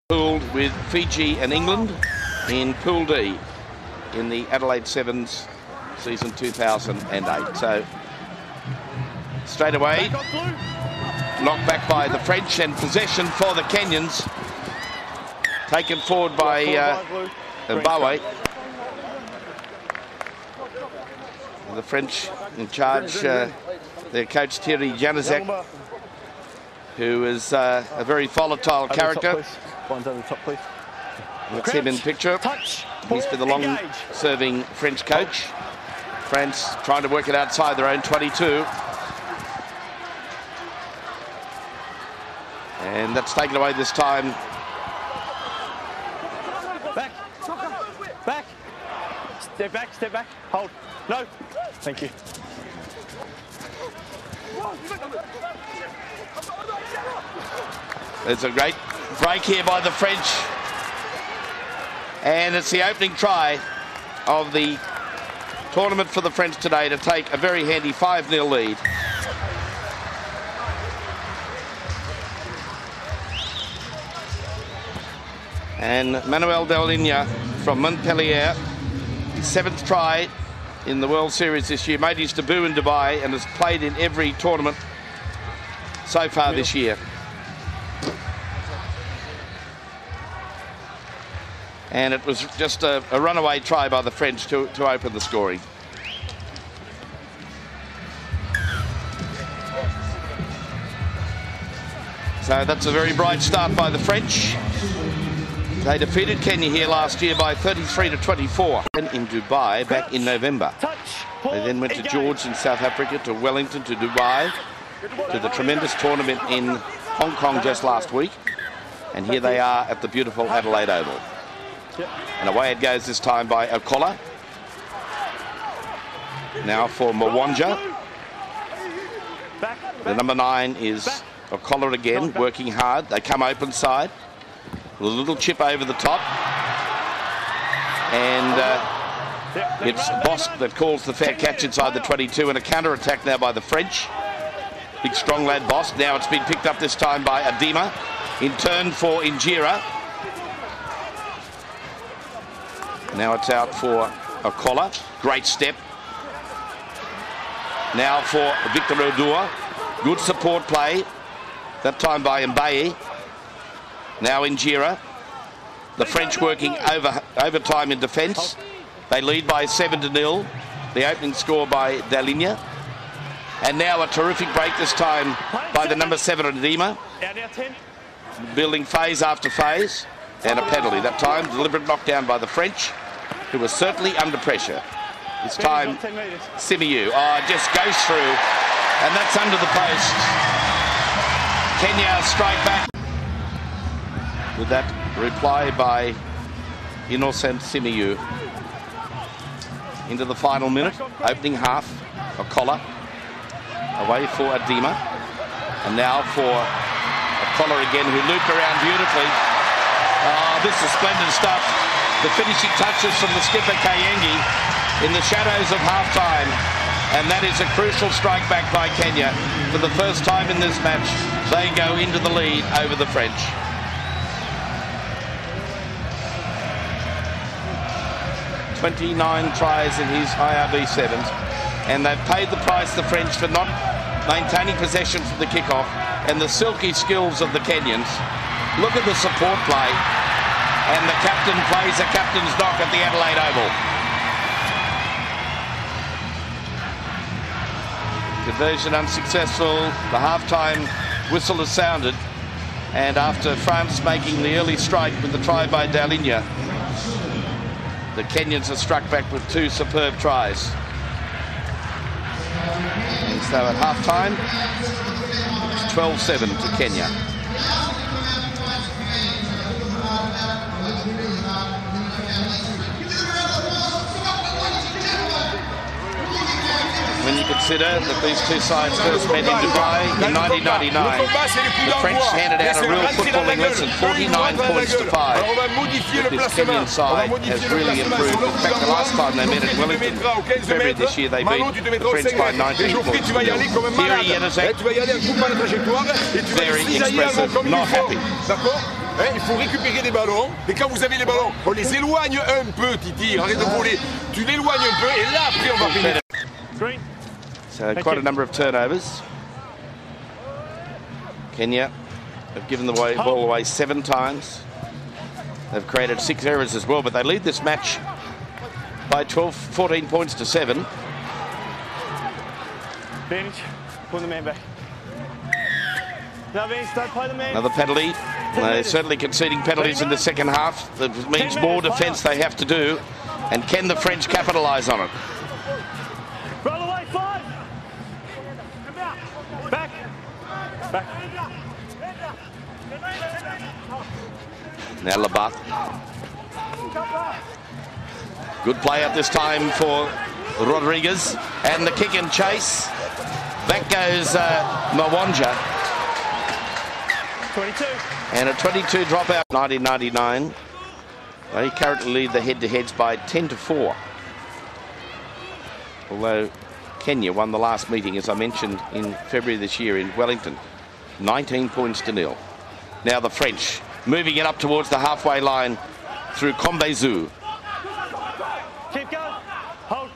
Pooled with Fiji and England in Pool D in the Adelaide Sevens season 2008. So straight away, knocked back by the French and possession for the Kenyans. Taken forward by Mbawe. The French in charge, their coach Thierry Januzek, who is a very volatile character. Let's him in picture. He's been the long-serving French coach. France trying to work it outside their own 22. And that's taken away this time. Back. Back. Step back, step back. Hold. No. Thank you. There's a great break here by the French. And it's the opening try of the tournament for the French today to take a very handy 5-0 lead. And Manuel Delina from Montpellier, his 7th try in the World Series this year, made his debut in Dubai and has played in every tournament so far this year. And it was just a runaway try by the French to open the scoring. So that's a very bright start by the French. They defeated Kenya here last year by 33-24 in Dubai back in November. They then went to George in South Africa, to Wellington, to Dubai, to the tremendous tournament in Hong Kong just last week. And here they are at the beautiful Adelaide Oval. And away it goes this time by Okola. Now for Mwanja. The number 9 is Okola again, working hard. They come open side. A little chip over the top. And it's Bosque that calls the fair catch inside the 22, and a counter-attack now by the French. Big strong lad Bosque. Now it's been picked up this time by Adema. In turn for Injera. Now it's out for Okola. Great step. Now for Victor Odua. Good support play. That time by Mbaye. Now Injera. The French working overtime in defence. They lead by 7-0. The opening score by Delina. And now a terrific break this time by the number 7 Adema. Building phase after phase. And a penalty. That time deliberate knockdown by the French, who was certainly under pressure. This time Simiyu. Oh, just goes through. And that's under the post. Kenya strike back. With that reply by Innocent Simiyu. Into the final minute, opening half. Okola away for Adema. And now for Okola again, who looped around beautifully. Oh, this is splendid stuff. The finishing touches from the skipper Kayengi in the shadows of half-time. And that is a crucial strike back by Kenya. For the first time in this match, they go into the lead over the French. .29 tries in his IRB 7s, and they've paid the price, the French, for not maintaining possession from the kickoff, and the silky skills of the Kenyans. Look at the support play, and the captain plays a captain's knock at the Adelaide Oval. Conversion unsuccessful. The half-time whistle has sounded, and after France making the early strike with the try by Delina, the Kenyans have struck back with 2 superb tries. And so at half-time, it's 12-7 to Kenya. When you consider that these two sides first met in Dubai in 1999, the French handed out a real footballing lesson, 49 points to 5. This Kenyan side has really improved. In fact, the last time they met at Wellington, in February this year, they beat the French by 19 points. Thierry Januzek, very expressive, not happy. Il faut récupérer des ballons. Et quand vous avez les ballons, on les éloigne un peu, Titi. Arrête de voler. Tu l'éloignes un peu et là, après, on va pénétrer. So quite a number of turnovers. Kenya have given the ball away 7 times. They've created 6 errors as well, but they lead this match by 14 points to 7. Bench, pull the man back. No, Bench, don't play the man. Another penalty. They're certainly conceding penalties in the second half. That means more defence they have to do. And can the French capitalise on it? Roll away, 5. Back. Back. Now Labath. Good play at this time for Rodriguez. And the kick and chase. Back goes Mwanja. 22. And a 22 dropout. 1999. They currently lead the head-to-heads by 10-4. Although Kenya won the last meeting, as I mentioned, in February this year in Wellington. 19 points to 0. Now the French moving it up towards the halfway line through Kombezu. Keep going. Hold.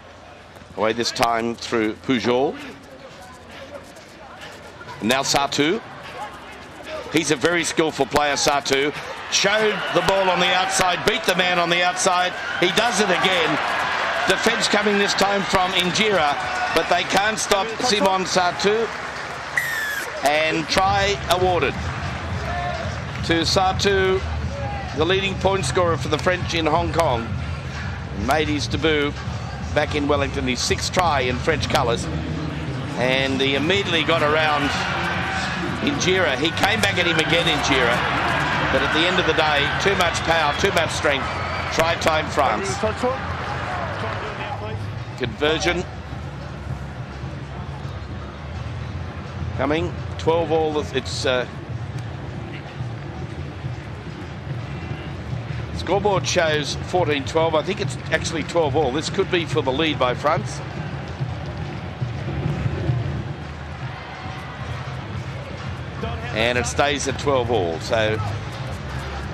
Away this time through Pujol. Now Satu. He's a very skillful player, Satu. Showed the ball on the outside, beat the man on the outside. He does it again. Defence coming this time from Injera, but they can't stop Simon Satu. And try awarded to Satu, the leading point scorer for the French in Hong Kong. Made his debut back in Wellington, his 6th try in French colours. And he immediately got around Injera. He came back at him again, Injera. But at the end of the day, too much power, too much strength. Try time France. Conversion. Coming. 12 all. It's scoreboard shows 14-12. I think it's actually 12 all. This could be for the lead by France. And it stays at 12 all. So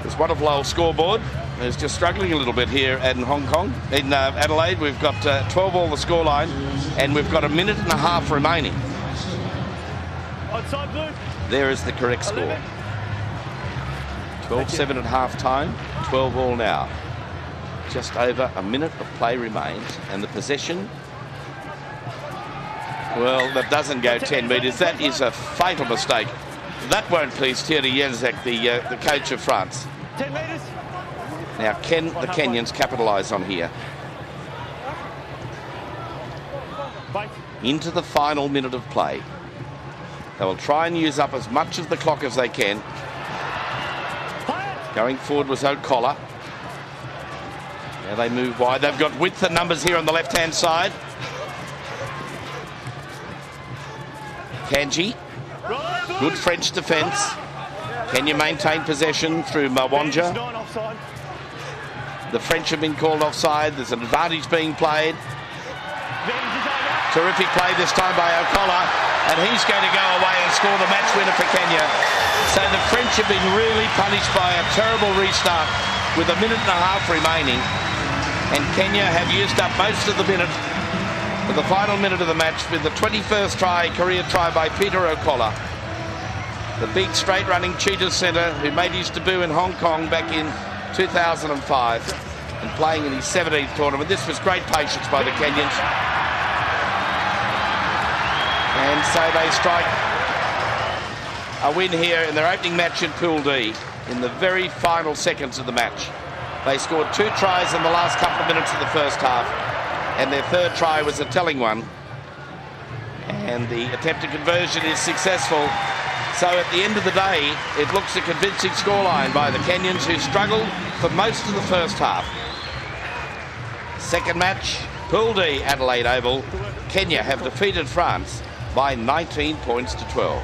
this wonderful old scoreboard is just struggling a little bit here in Hong Kong. In Adelaide, we've got 12 all the scoreline, and we've got a minute and a half remaining. Outside blue. There is the correct score. 12-7 at half time, 12 all now. Just over a minute of play remains, and the possession, well, that doesn't go 10 metres. That is a fatal mistake. That won't please Thierry Jenzek, the coach of France. 10 metres. Now, can the Kenyans capitalise on here? Into the final minute of play. They will try and use up as much of the clock as they can. Going forward was O'Collar. Now they move wide. They've got width and numbers here on the left-hand side. Kanji. Good French defence. Kenya maintain possession through Mwanja. The French have been called offside. There's an advantage being played. Terrific play this time by O'Collar, and he's going to go away and score the match winner for Kenya. So the French have been really punished by a terrible restart with a minute and a half remaining, and Kenya have used up most of the minute for the final minute of the match with the 21st try, career try by Peter O'Collar, the big straight-running Cheetah centre who made his debut in Hong Kong back in 2005 and playing in his 17th tournament. This was great patience by the Kenyans. And so they strike a win here in their opening match in Pool D in the very final seconds of the match. They scored 2 tries in the last couple of minutes of the first half, and their 3rd try was a telling one. And the attempted conversion is successful. So at the end of the day, it looks a convincing scoreline by the Kenyans, who struggled for most of the first half. Second match, Pool D, Adelaide Oval. Kenya have defeated France by 19 points to 12.